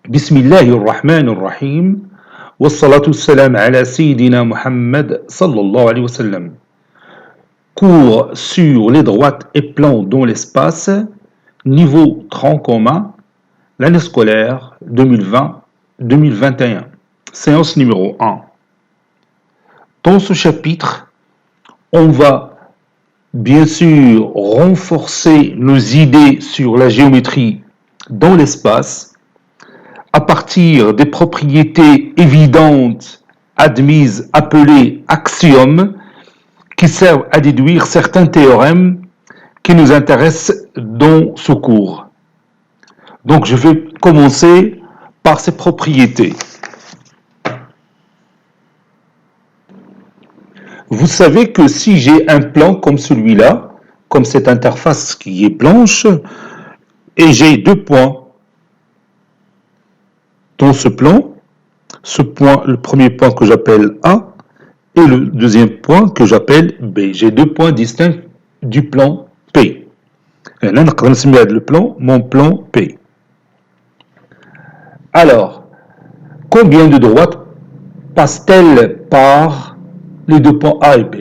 بسم الله الرحمن الرحيم والصلاة والسلام على سيدنا محمد صلى الله عليه وسلم. Cours sur les droites et plans dans l'espace, niveau tronc commun, l'année scolaire 2020-2021. Séance numéro 1. Dans ce chapitre, on va bien sûr renforcer nos idées sur la géométrie dans l'espace à partir des propriétés évidentes admises appelées axiomes qui servent à déduire certains théorèmes qui nous intéressent dans ce cours. Donc je vais commencer par ces propriétés. Vous savez que si j'ai un plan comme celui-là, comme cette interface qui est blanche, et j'ai deux points dans ce point, le premier point que j'appelle A, et le deuxième point que j'appelle B. J'ai deux points distincts du plan P. Et là, on va le plan, mon plan P. Alors, combien de droites passent-elles par les deux points A et B?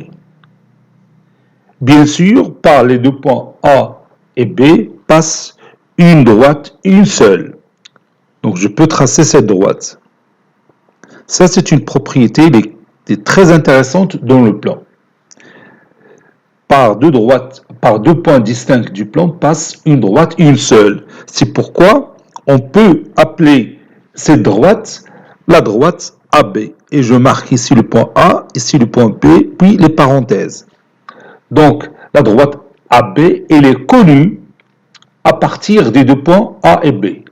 Bien sûr, par les deux points A et B passe une droite, une seule. Donc, je peux tracer cette droite. Ça, c'est une propriété très intéressante dans le plan. Par deux points distincts du plan passe une droite, une seule. C'est pourquoi on peut appeler cette droite la droite AB. Et je marque ici le point A, ici le point B, puis les parenthèses. Donc, la droite AB, elle est connue à partir des deux points A et B.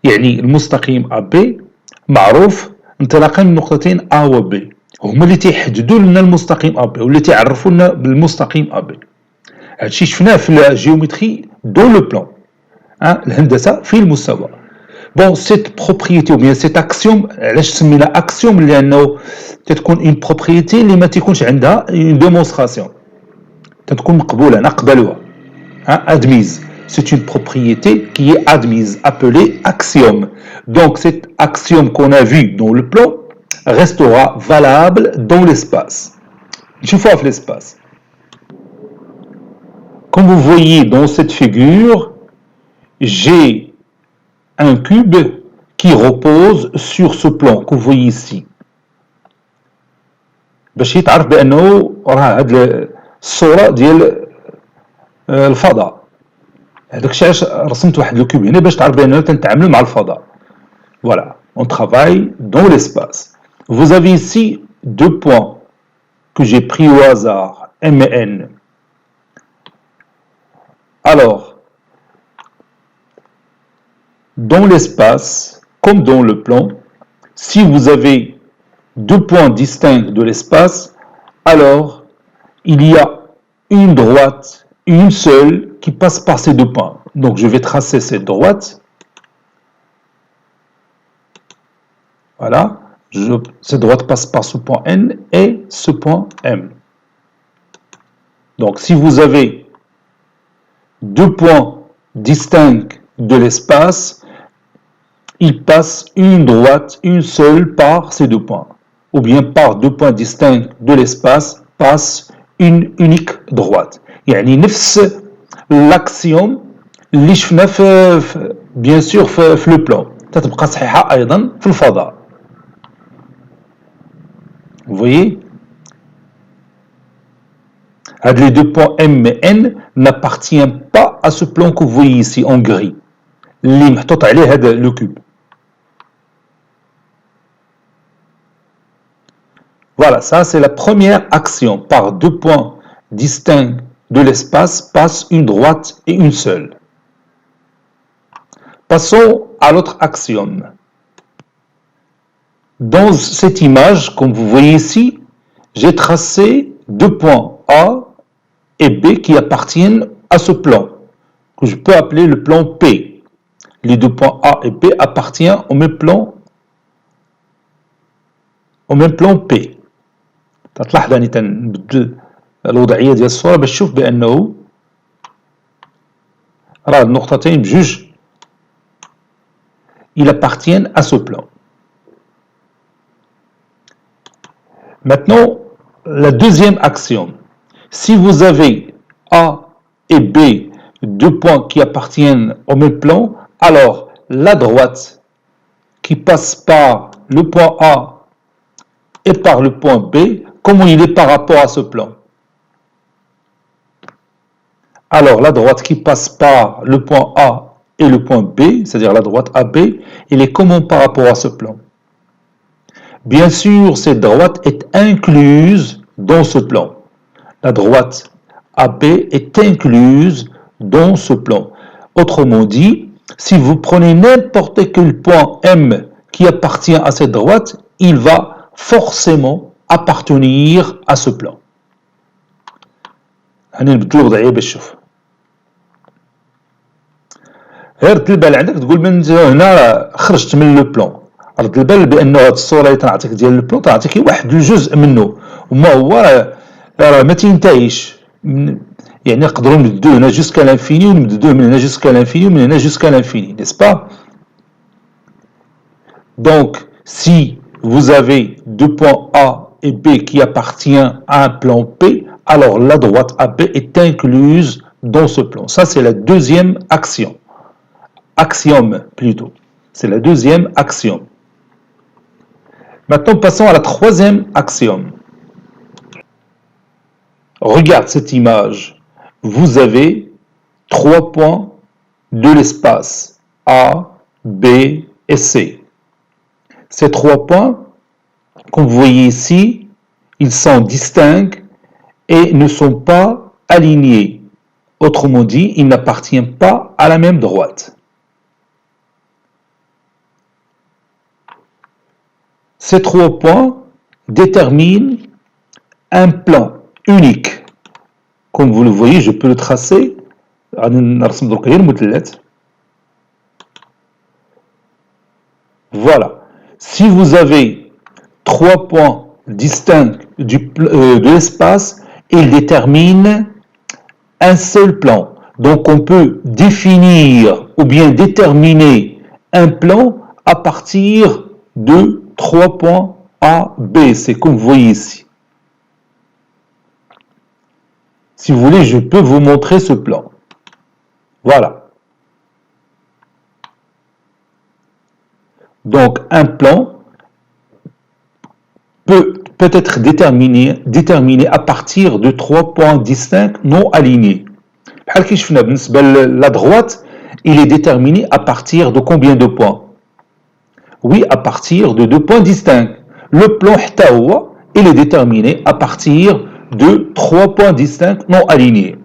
يعني المستقيم AB معروف انطلاقا من نقطتين A و B. هما اللي تيحددوا لنا المستقيم AB واللي تيعرفوا لنا بالمستقيم AB. هادشي شفناه في الجيومتري دون لو بلان. الهندسه في المستوى. بون سيت بروبريتي او بيان سيت اكسيوم علاش سمينا اكسيوم لانه تتكون اون بروبريتي اللي ما تيكونش عندها اون ديمونستراسيون. تتكون مقبوله نقبلوها. ادميز. C'est une propriété qui est admise, appelée axiome. Donc cet axiome qu'on a vu dans le plan restera valable dans l'espace. Je fais l'espace. Comme vous voyez dans cette figure, j'ai un cube qui repose sur ce plan que vous voyez ici. باش يتعرف بأنه راه هاد الصورة ديال الفضاء. هذاك الشيء علاش رسمت واحد لو كوب هنا باش تعرف بأننا تنتعاملوا مع الفضاء. Voilà, on travaille dans l'espace. Vous avez ici deux points que j'ai pris au hasard, M et N. Alors, dans l'espace, comme dans le plan, si vous avez deux points distincts de l'espace, alors il y a une droite, une seule, qui passe par ces deux points. Donc je vais tracer cette droite. Voilà, cette droite passe par ce point N et ce point M. Donc si vous avez deux points distincts de l'espace, il passe une droite, une seule par ces deux points. Ou bien par deux points distincts de l'espace passe une unique droite. يعني نفس l'axiome اللي شفنا bien sûr في le plan. تتبقى صحيحة أيضا في الفضاء. Vous voyez? Les deux points M et N n'appartiennent pas à ce plan que vous voyez ici en gris. اللي محطوط عليه هذا le cube. Voilà, ça c'est la première axiome. Par deux points distincts de l'espace passe une droite et une seule. Passons à l'autre axiome. Dans cette image, comme vous voyez ici, j'ai tracé deux points A et B qui appartiennent à ce plan, que je peux appeler le plan P. Les deux points A et B appartiennent au même plan P. تلاحظ اني تنبدل الوضعيه ديال الصوره باش تشوف بانه راه النقطتين بجوج ils appartiennent à ce plan. Maintenant, la deuxième axiome. Si vous avez A et B, deux points qui appartiennent au même plan, alors la droite qui passe par le point A et par le point B, comment il est par rapport à ce plan? Alors la droite qui passe par le point A et le point B, c'est-à-dire la droite AB, il est comment par rapport à ce plan? Bien sûr, cette droite est incluse dans ce plan. La droite AB est incluse dans ce plan. Autrement dit, si vous prenez n'importe quel point M qui appartient à cette droite, il va forcément appartenir à ce plan. غنبدلو الوضعيه باش تشوف. غير رد البال عندك تقول من هنا خرجت من لو بلون. رد البال بانه هذه الصوره اللي تنعطيك ديال لو بلون تنعطيك واحد الجزء منه وما هو راه ما تنتهيش. يعني نقدروا نمدوه هنا جوسكا لانفيني ونمدوه من هنا جوسكا لانفيني ومن هنا جوسكا لانفيني, n'est-ce pas? Donc, si vous avez deux points A et B qui appartiennent à un plan P, alors la droite AB est incluse dans ce plan. Ça, c'est la deuxième axiome. Axiome, plutôt. C'est la deuxième axiome. Maintenant, passons à la troisième axiome. Regarde cette image. Vous avez trois points de l'espace A, B et C. Ces trois points, comme vous voyez ici, ils sont distincts et ne sont pas alignés. Autrement dit, ils n'appartiennent pas à la même droite. Ces trois points déterminent un plan unique. Comme vous le voyez, je peux le tracer. Voilà. Si vous avez trois points distincts de l'espace, ils déterminent un seul plan. Donc on peut définir ou bien déterminer un plan à partir de trois points A, B. C'est comme vous voyez ici. Si vous voulez, je peux vous montrer ce plan. Voilà. Donc, un plan peut être déterminé à partir de trois points distincts non alignés. La droite, il est déterminé à partir de combien de points? Oui, à partir de deux points distincts. Le plan il est déterminé à partir de trois points distincts non alignés.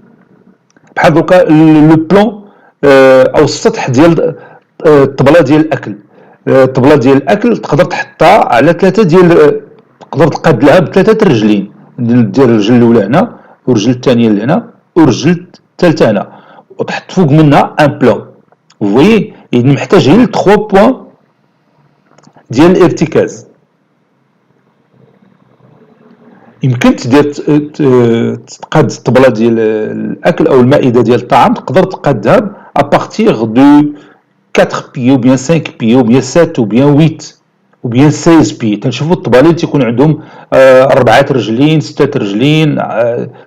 Le plan أو السطح ديال الطبلة ديال الأكل. الطبلة ديال الأكل تقدر تحطها على ثلاثة ديال تقدر تقاد لها بثلاثة رجلين. دير الرجل الأولى هنا والرجل الثانية هنا والرجل الثالثة هنا وتحط فوق منها ان بلان. Vous voyez, il محتاج غير 3 points ديال الارتكاز. يمكن تدير تقاد الطبله ديال الاكل او المائده ديال الطعام تقدر تقادها ابارتيغ دو 4 بي او بيان 5 بي او بيان 7 او بيان 8 او بيان 16 بي. تنشوفوا الطبالين تيكون عندهم 4 رجلين 6 رجلين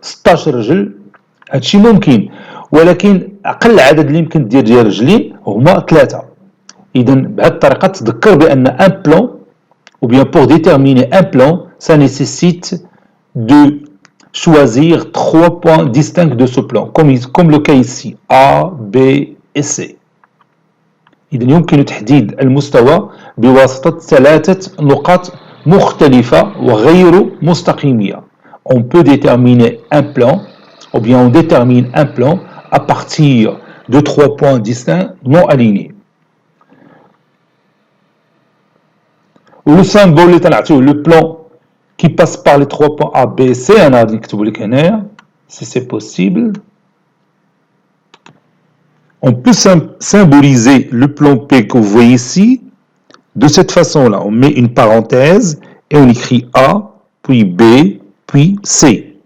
16 رجل. هادشي ممكن, ولكن اقل عدد اللي يمكن ديال رجلين هما 3. اذا بهذه الطريقه تذكر بان ان بلان ou bien pour déterminer un plan, ça nécessite de choisir 3 points distincts de ce plan, comme le cas ici, A, B et C. إذن يمكن تحديد المستوى بواسطة 3 نقاط مختلفة وغير مستقيمية. On peut déterminer un plan, ou bien on détermine un plan à partir de 3 points distincts non alignés. Le symbole اللي تنعطيوه le plan qui passe par les 3 points A, B et C, أنا غادي نكتب لك هنايا si c'est possible. On peut symboliser le plan P que vous voyez ici de cette façon-là. On met une parenthèse et on écrit A, puis B, puis C.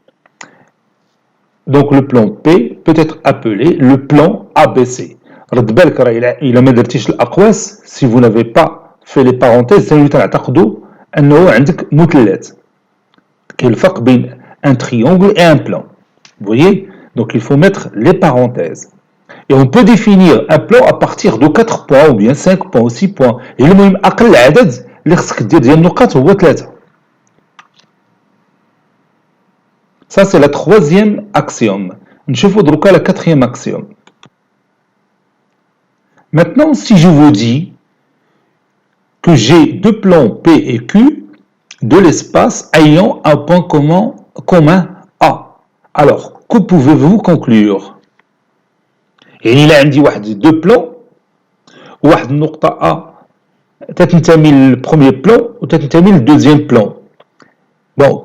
Donc le plan P peut être appelé le plan ABC. رد بالك راه إلا ما درتيش الأقواس si vous n'avez pas fait les parenthèses ثاني تنعتقدوا أنه عندك مثلث. كاين الفرق بين un triangle et un plan. Vous voyez? Donc il faut mettre les parenthèses. Et on peut définir un plan à partir de 4 points ou bien 5 points ou 6 points. Et المهم أقل عدد اللي خصك دير ديال النقاط هو 3. Ça c'est la troisième axiome. نشوفوا دروكا la quatrième axiome. Maintenant, si je vous dis que j'ai deux plans P et Q de l'espace ayant un point commun A, alors que pouvez-vous conclure? يعني إلا عندي deux plans واحد النقطة A تتنتمي للبروميير بلان وتتنتمي للدوزيام بلان. بون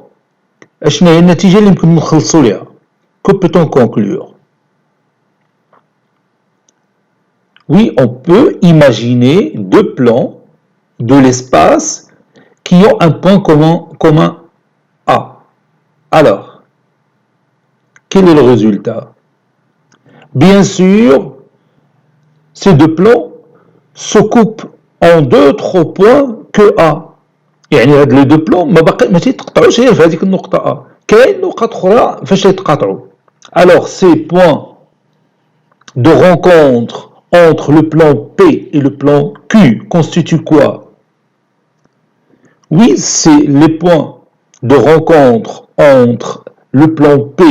اشنا هي النتيجة اللي يمكن نخلصوا ليها؟ Que peut-on conclure? Oui, on peut imaginer deux plans de l'espace qui ont un point commun A. Alors, quel est le résultat? Bien sûr, ces deux plans se coupent en d'autres points que A. يعني هاد لي دو بلون ما تيتقطعوش غير في هذيك النقطة A. كاين نقط أخرى فاش يتقاطعوا. Alors, ces points de rencontre entre le plan P et le plan Q constituent quoi? Oui, c'est les points de rencontre entre le plan P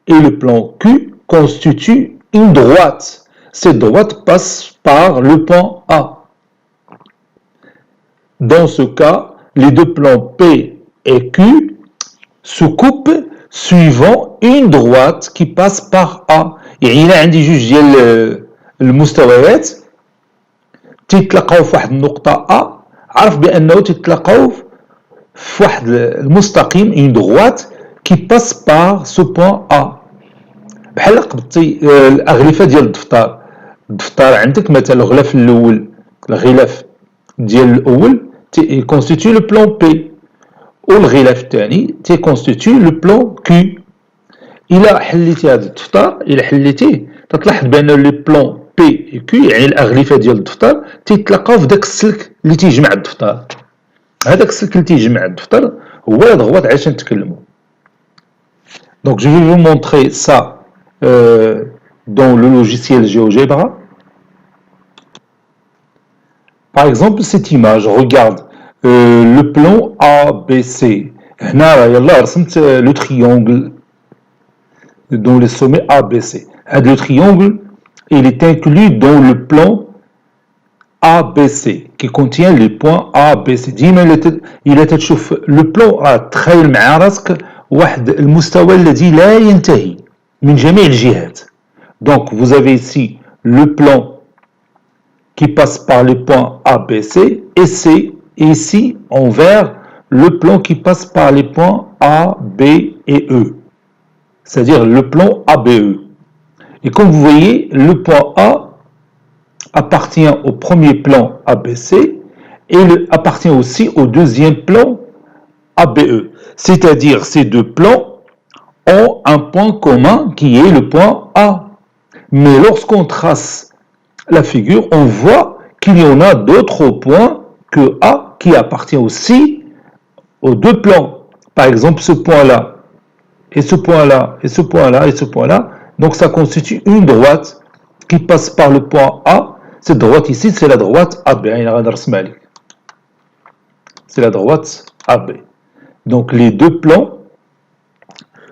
et le plan Q constituent une droite. Cette droite passe par le point A. Dans ce cas, les deux plans P et Q se coupent suivant une droite qui passe par A. يعني إلا عندي جوج ديال المستويات تيتلاقاو في واحد النقطة A، عرف بأنه تيتلاقاو في واحد المستقيم une droite qui passe par ce point A. بحال قبضتي الأغلفة ديال الدفتر. الدفتر عندك مثلا الغلاف الأول، الغلاف ديال الأول constitue le plan P والغلاف الثاني constitue le plan Q. إلا حليتي هذا الدفتر، إلا حليتيه تتلاحظ بأن لي بلان بي و كيو يعني الأغلفة ديال الدفتر تيتلاقاو في داك السلك اللي تيجمع الدفتر. هذاك السلك اللي تيجمع الدفتر هو الضغط علاش نتكلموا. Donc je vais vous montrer ça dans le logiciel GeoGebra. Par exemple cette image, regarde le plan ABC. هنا راه يلاه رسمت le triangle dans les sommets ABC. Le triangle, il est inclus dans le plan ABC qui contient les points ABC. ديما إلا تشوف le plan تخيل مع راسك واحد المستوى الذي لا ينتهي من جميع الجهات. Donc vous avez ici le plan qui passe par les points ABC et c'est ici en vert le plan qui passe par les points A, B et E. C'est-à-dire le plan ABE. Et comme vous voyez, le point A appartient au premier plan ABC et appartient aussi au deuxième plan ABE. C'est-à-dire ces deux plans ont un point commun qui est le point A. Mais lorsqu'on trace la figure, on voit qu'il y en a d'autres points que A qui appartient aussi aux deux plans. Par exemple, ce point-là, et ce point-là, et ce point-là, et ce point-là. Donc ça constitue une droite qui passe par le point A. Cette droite ici, c'est la droite AB. C'est la droite AB. Donc les deux plans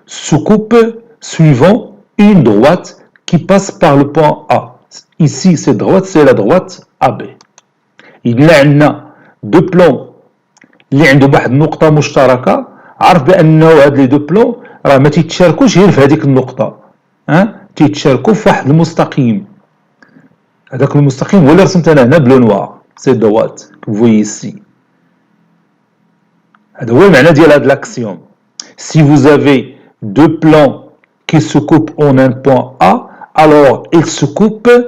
se coupent suivant une droite qui passe par le point A. Ici, cette droite, c'est la droite AB. Il y a deux plans اللي عندهم واحد النقطة مشتركة. عرف بأنه هاد لي دو بلون راه ما تيتشاركوش غير في هذيك النقطة، تيتشاركوا في واحد المستقيم. هذاك المستقيم هو اللي رسمت انا هنا بلو نوار، سي دوات فوي سي. هذا هو المعنى ديال هاد لاكسيوم. Si vous avez deux plans qui se coupent en un point A, alors ils se coupent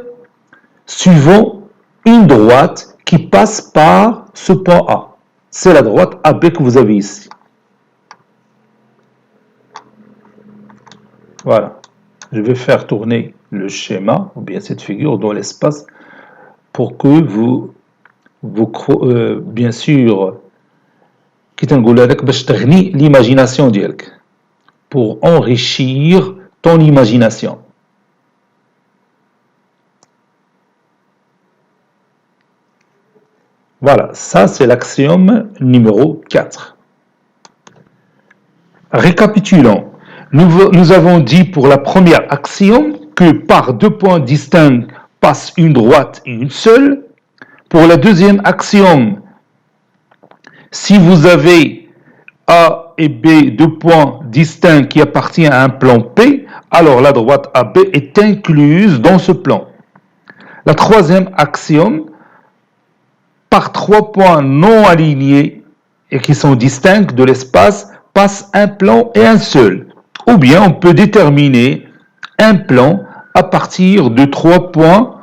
suivant une droite qui passe par ce point A. C'est la droite AB que vous avez ici. Voilà. Je vais faire tourner le schéma, ou bien cette figure dans l'espace, pour que vous bien sûr, كي تنقول هذاك باش تغني l'imagination ديالك, pour enrichir ton imagination. Voilà, ça c'est l'axiome numéro 4. Récapitulons. Nous avons dit pour la première axiome que par deux points distincts passe une droite et une seule. Pour la deuxième axiome, si vous avez A et B, deux points distincts qui appartiennent à un plan P, alors la droite AB est incluse dans ce plan. La troisième axiome, par trois points non alignés et qui sont distincts de l'espace, passe un plan et un seul. Ou bien on peut déterminer un plan à partir de trois points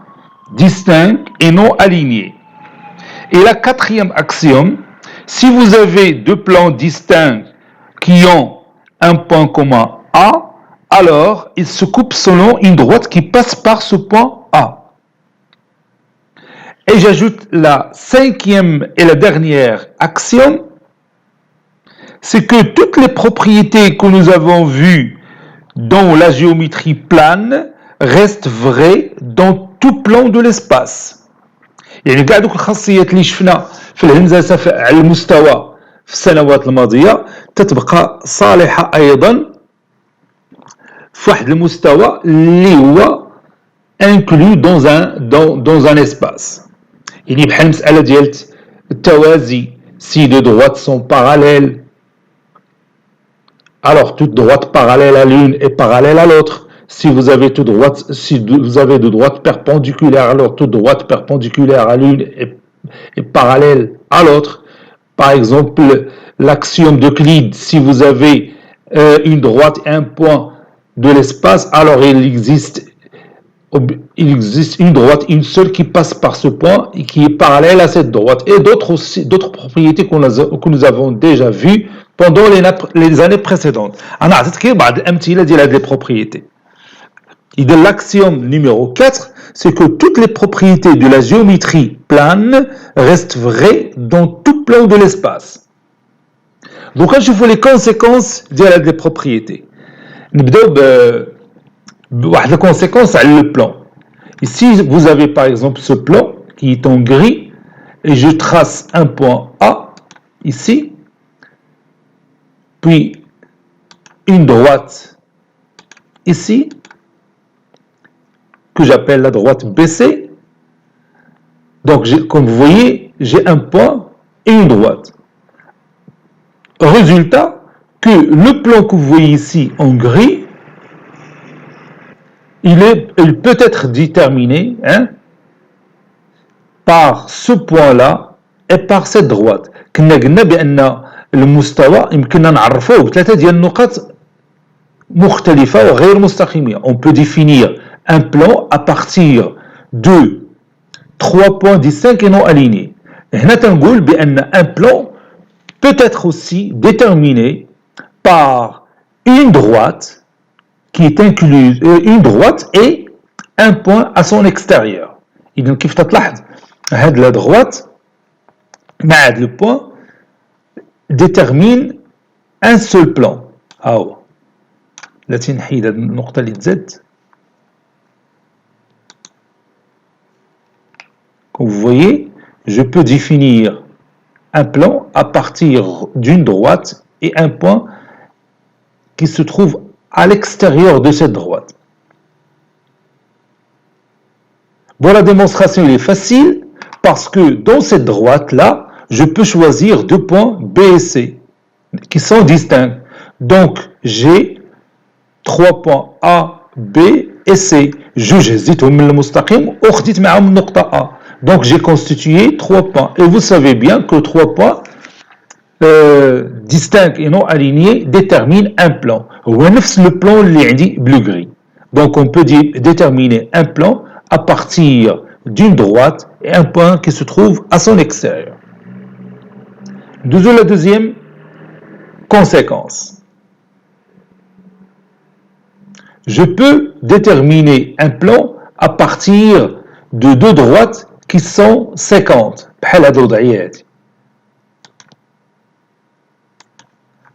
distincts et non alignés. Et la quatrième axiome, si vous avez deux plans distincts qui ont un point commun A, alors ils se coupent selon une droite qui passe par ce point A. Et j'ajoute la cinquième et la dernière axiome, c'est que toutes les propriétés que nous avons vues dans la géométrie plane restent vraies dans tout plan de l'espace. يعني كاع دوك الخاصيات اللي شفنا في الهندسه على المستوى في السنوات الماضيه تتبقى صالحه ايضا في واحد المستوى اللي هو inclus dans un espace. يعني بحال المساله ديال التوازي, si deux droites sont parallèles, alors toute droite parallèle à l'une est parallèle à l'autre. Si vous avez deux droites perpendiculaires, alors toute droite perpendiculaire à l'une est parallèle à l'autre. Par exemple, l'axiome d'Euclide, si vous avez une droite et un point de l'espace, alors il existe une droite, une seule qui passe par ce point et qui est parallèle à cette droite. Et d'autres propriétés que nous avons déjà vues pendant les années précédentes. أنا أعطيتك بعض الأمثلة ديال هذه propriétés. Et de l'axiome numéro 4, c'est que toutes les propriétés de la géométrie plane restent vraies dans tout plan de l'espace. Donc, quand je vois les conséquences de la propriété, نبداو بواحد la conséquence sur le plan. Ici, vous avez par exemple ce plan qui est en gris, et je trace un point A ici, puis une droite ici, que j'appelle la droite BC. Donc, comme vous voyez, j'ai un point et une droite. Résultat, que le plan que vous voyez ici en gris, il peut être déterminé par ce point-là et par cette droite. كنا قلنا بأن المستوى يمكننا نعرفوه بثلاثة ديال النقط مختلفة وغير مستقيمة. On peut définir un plan à partir de trois points distincts et non alignés. هنا تنقول بأن un plan peut être aussi déterminé par une droite qui est incluse, une droite et un point à son extérieur. إذن كيف تلاحظ هاد la droite مع هاد le point détermine un seul plan. هاهو التي نحيد هاد النقطة اللي تزاد. Comme vous voyez, je peux définir un plan à partir d'une droite et un point qui se trouve à l'extérieur de cette droite. Bon, la démonstration est facile parce que dans cette droite-là, je peux choisir deux points B et C qui sont distincts. Donc, j'ai trois points A, B et C. جوج هزيتهم من المستقيم وخديت معهم النقطة A. Donc, j'ai constitué trois points. Et vous savez bien que trois points distincts et non alignés déterminent un plan. هو نفس le plan اللي عندي bleu gris. Donc, on peut déterminer un plan à partir d'une droite et un point qui se trouve à son extérieur. La deuxième conséquence. je peux déterminer un plan à partir de deux droites qui sont séquentes.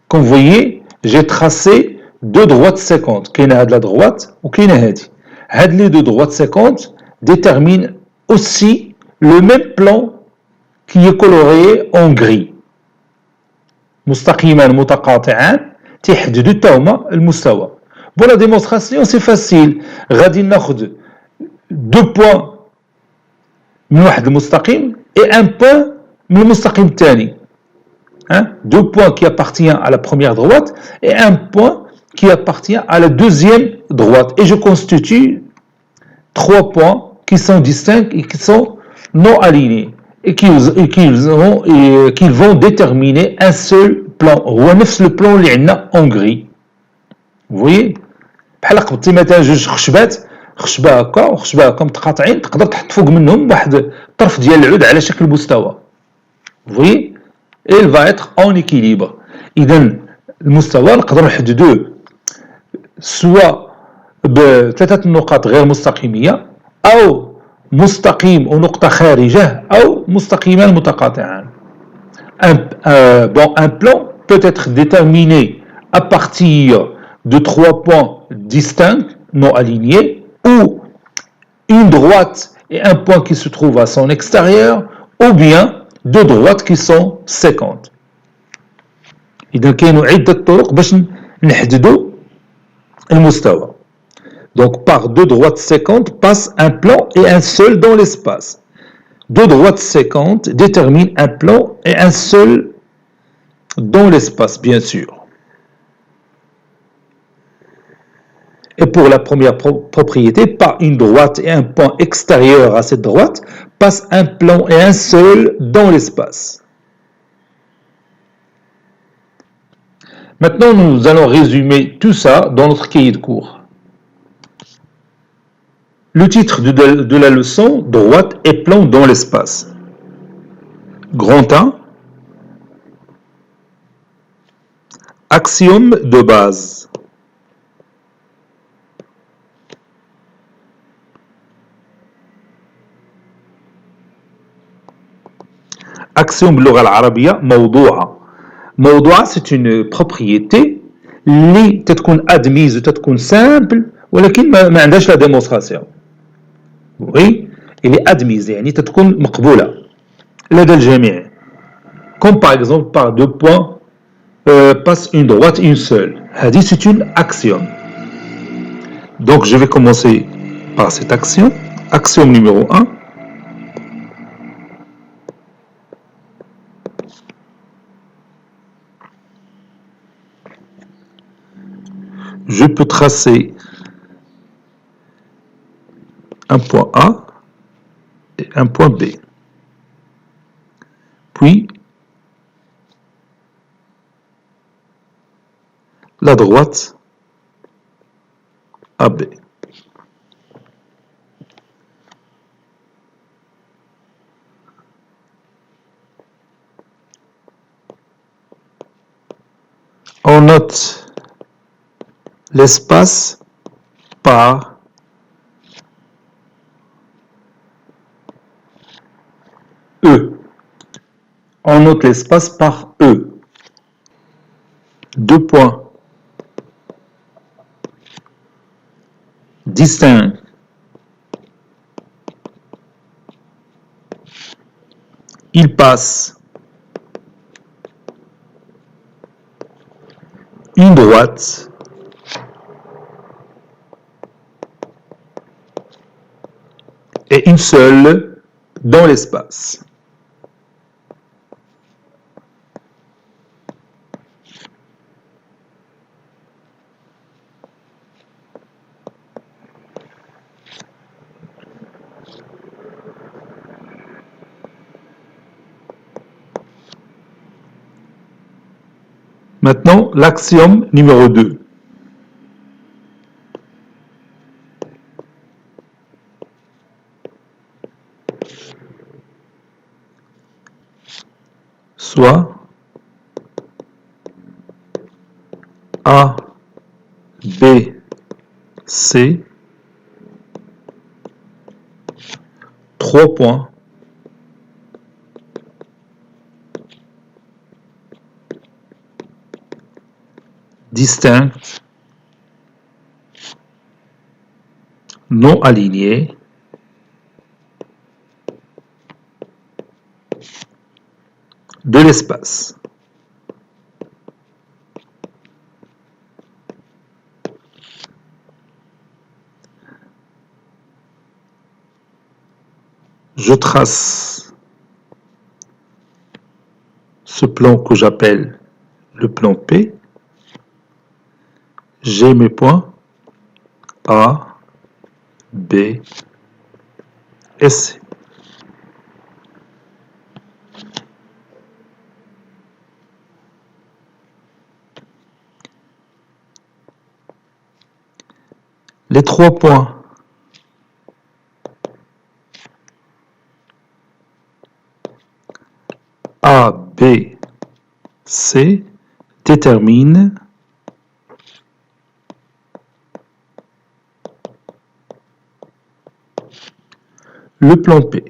Comme vous voyez, j'ai tracé deux droites séquentes. Qu'il y a de la droite ou qu'il y a de les deux droites séquentes déterminent aussi le même plan qui est coloré en gris. مستقيمان متقاطعان تحددوا التهمة المستوى. Pour la démonstration, c'est facile. غادي ناخذ deux points من واحد المستقيم et un point من المستقيم الثاني. Deux points qui appartiennent à la première droite et un point qui appartient à la deuxième droite. Et je constitue trois points qui sont distincts et qui sont non alignés et qui vont déterminer un seul plan. هو نفس le plan اللي عندنا en gris. Vous voyez؟ بحال قبضتي مثلا جوج خشبه هكا وخشبه هكا متقاطعين تقدر تحط فوق منهم واحد الطرف ديال العود على شكل مستوى. Vous voyez? Et il va être en équilibre. إذا المستوى نقدر نحددوه سواء بثلاثة نقاط غير مستقيمية أو مستقيم ونقطة خارجه أو مستقيمان متقاطعان. Un plan peut être déterminé à partir de trois points distincts, non alignés, ou une droite et un point qui se trouve à son extérieur, ou bien deux droites qui sont séquentes. إذا كاينوا عدة طرق باش نحددوا المستوى. Donc par deux droites séquentes passe un plan et un seul dans l'espace. Deux droites séquentes déterminent un plan et un seul dans l'espace, bien sûr. Et pour la première propriété, par une droite et un point extérieur à cette droite, passe un plan et un seul dans l'espace. Maintenant, nous allons résumer tout ça dans notre cahier de cours. Le titre de la leçon, droite et plan dans l'espace. Grand 1, axiome de base. Axiome باللغة العربية موضوعة. موضوعة c'est une propriété اللي تتكون admise وتتكون simple ولكن ما عندهاش la démonstration. Oui, elle est admise يعني تتكون مقبولة لدى الجميع. Comme par exemple par deux points passe une droite une seule. هذه c'est une axiome. Donc je vais commencer par cet axiome. Axiome numéro 1. Je peux tracer un point A et un point B. Puis, la droite AB. On note l'espace par E. On note l'espace par E. Deux points distincts. Ils passent une droite et une seule dans l'espace. Maintenant, l'axiome numéro 2. Soit A, B, C, 3 points, distinctes, non alignés, de l'espace. Je trace ce plan que j'appelle le plan P. J'ai mes points A, B et C. Les 3 points A, B, C déterminent le plan P.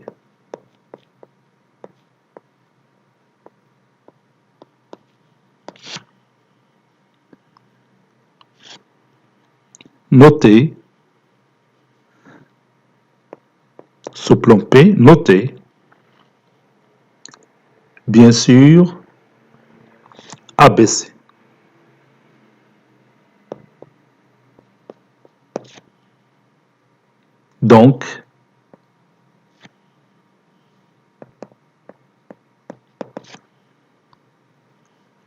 Notez ce plan P, notez bien sûr ABC. Donc,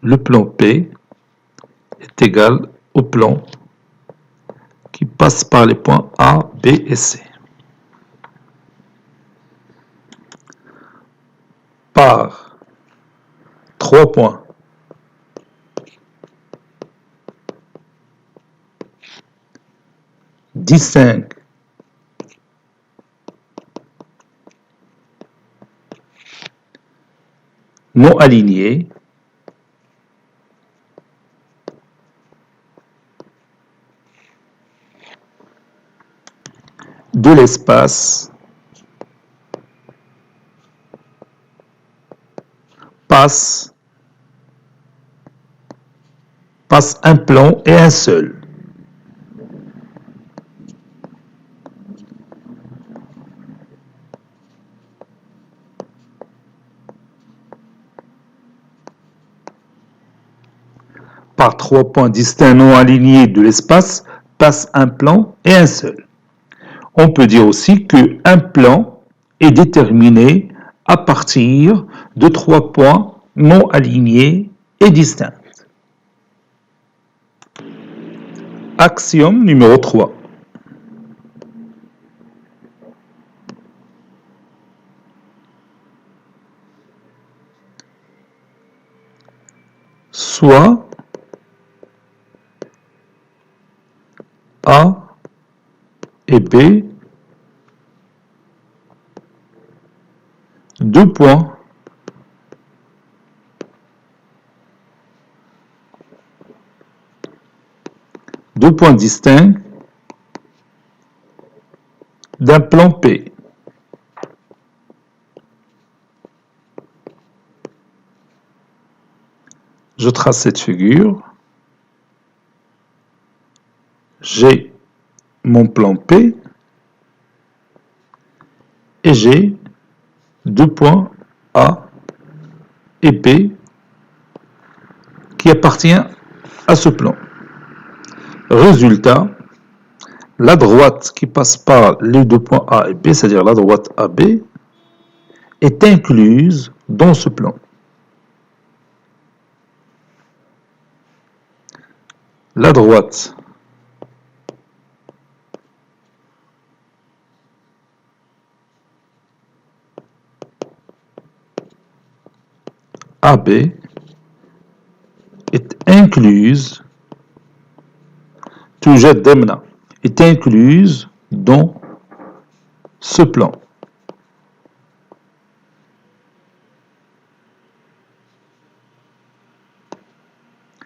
le plan P est égal au plan qui passe par les points A, B et C. Par 3 points distincts non alignés de l'espace passe un plan et un seul. Par 3 points distincts non alignés de l'espace passe un plan et un seul. On peut dire aussi qu'un plan est déterminé à partir de 3 points non alignés et distincts. Axiome numéro 3. Soit A et B, 2 points distincts d'un plan P. Je trace cette figure. J'ai mon plan P et j'ai 2 points A et B qui appartiennent à ce plan. Résultat, la droite qui passe par les 2 points A et B, c'est-à-dire la droite AB, est incluse dans ce plan. La droite AB est incluse, توجد ضمن, est incluse dans ce plan.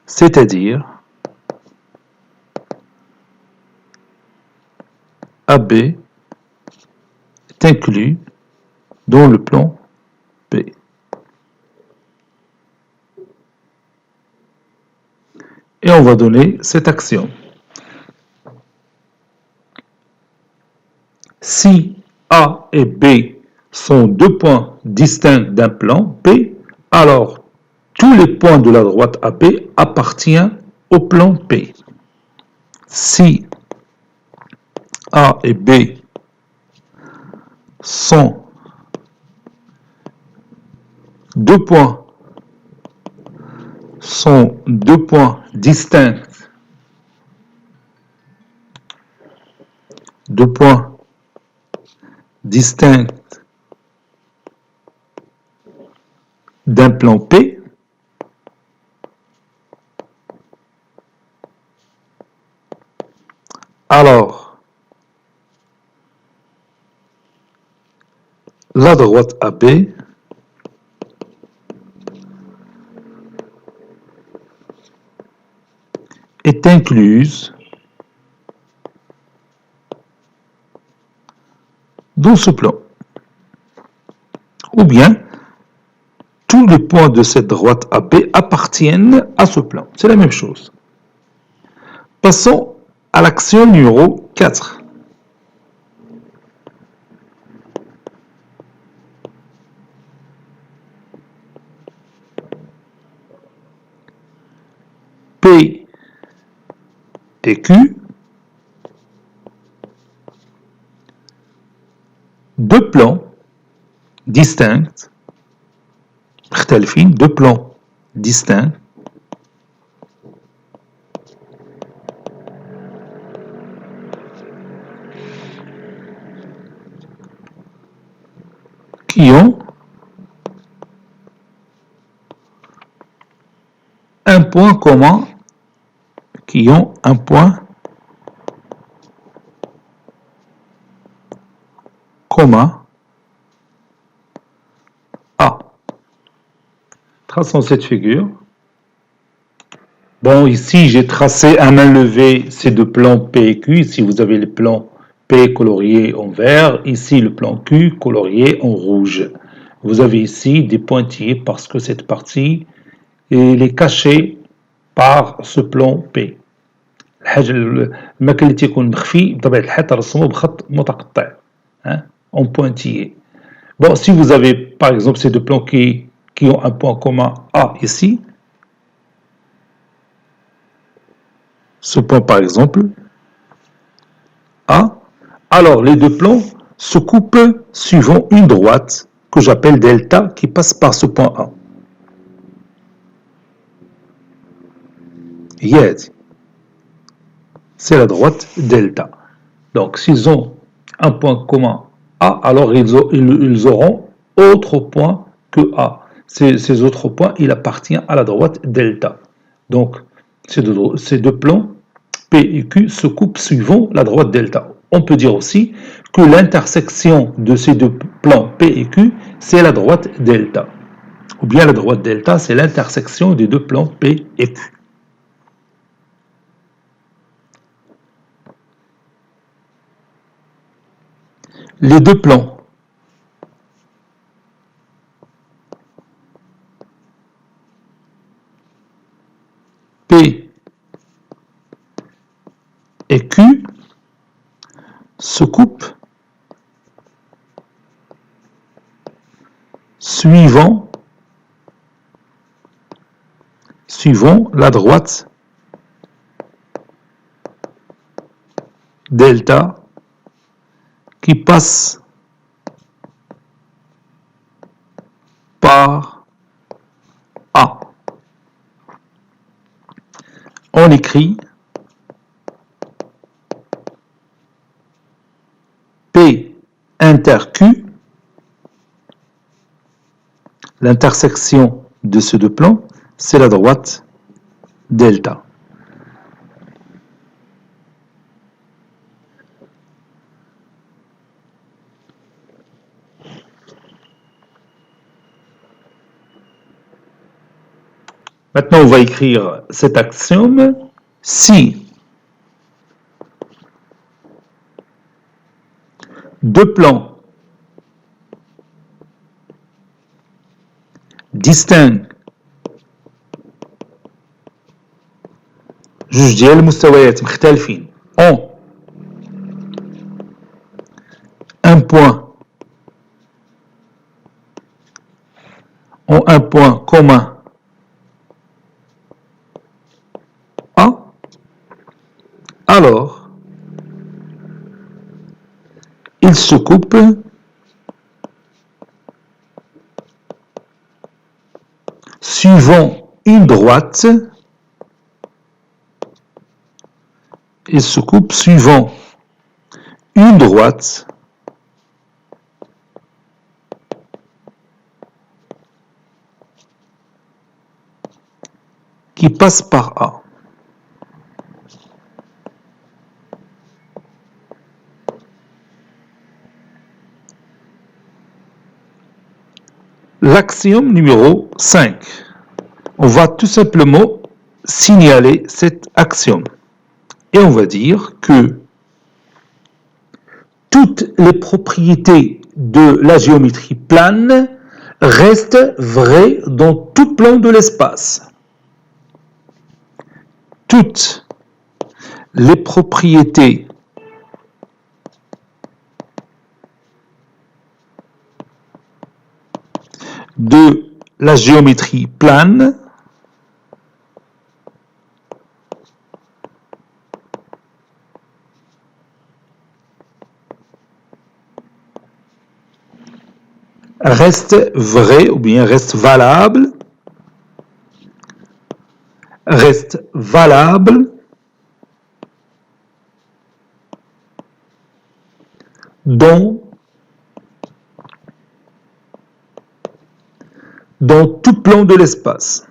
C'est-à-dire AB est inclus dans le plan P. Et on va donner cet axiome. Si A et B sont deux points distincts d'un plan P, alors tous les points de la droite AB appartiennent au plan P. Si A et B sont deux points distincts, d'un plan P, alors la droite AB est incluse dans ce plan. Ou bien, tous les points de cette droite AB appartiennent à ce plan. C'est la même chose. Passons à l'action numéro 4. P et Q, deux plans distincts, deux plans distincts, qui ont un point commun, A. Traçons cette figure. Bon, ici, j'ai tracé à main levée ces deux plans P et Q. Ici, vous avez le plan P colorié en vert. Ici, le plan Q colorié en rouge. Vous avez ici des pointillés parce que cette partie elle est cachée par ce plan P. المكان اللي تيكون مخفي بطبيعة الحال ترسمه بخط متقطع en pointillé. Bon, si vous avez par exemple ces deux plans qui ont un point commun A ici, ce point par exemple A, alors les deux plans se coupent suivant une droite que j'appelle delta qui passe par ce point A. C'est la droite delta. Donc s'ils ont un point commun A, alors ils auront autre point que A. Ces autres points, il appartient à la droite delta. Donc ces deux plans P et Q se coupent suivant la droite delta. On peut dire aussi que l'intersection de ces deux plans P et Q, c'est la droite delta. Ou bien la droite delta, c'est l'intersection des deux plans P et Q. Les deux plans P et Q se coupent suivant la droite delta qui passe par A. On écrit P inter Q, l'intersection de ces deux plans, c'est la droite delta. Maintenant, on va écrire cet axiome. Si deux plans distincts جوج ديال المستويات مختلفين ont un point commun A, alors ils se coupent suivant une droite. Ils se coupent suivant une droite qui passe par A. L'axiome numéro 5. On va tout simplement signaler cet axiome. Et on va dire que toutes les propriétés de la géométrie plane restent vraies dans tout plan de l'espace. Toutes les propriétés de la géométrie plane reste vrai ou bien reste valable dans tout plan de l'espace.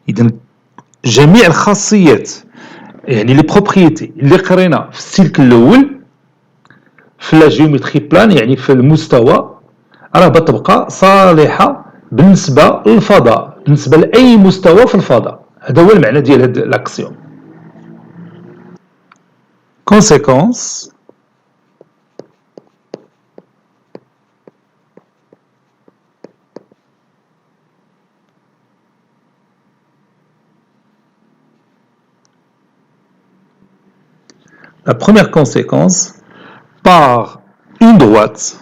إذن جميع الخاصيات يعني لي بروبريتي اللي قرينا في السلك الاول في لا جيومتري بلان يعني في المستوى راه بتبقى صالحه بالنسبه للفضاء بالنسبه لاي مستوى في الفضاء. هذا هو المعنى ديال هذا الاكسيوم. Conséquence, la première conséquence, par une droite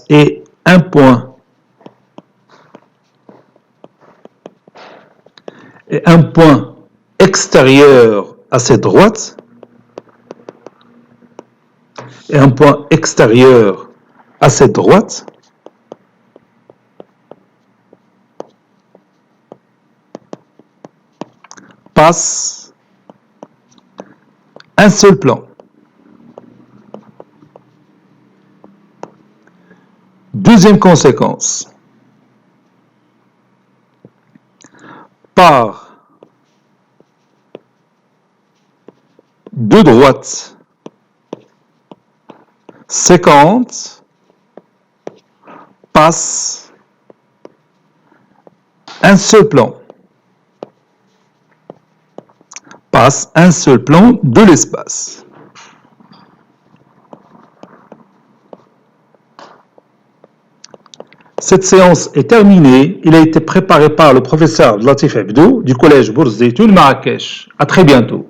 et un point extérieur à cette droite passe un seul plan. Deuxième conséquence, par deux droites séquentes passe un seul plan. Passe un seul plan de l'espace. Cette séance est terminée. Il a été préparé par le professeur Latif Abdou du collège Bourz Zeytoun Marrakech. À très bientôt.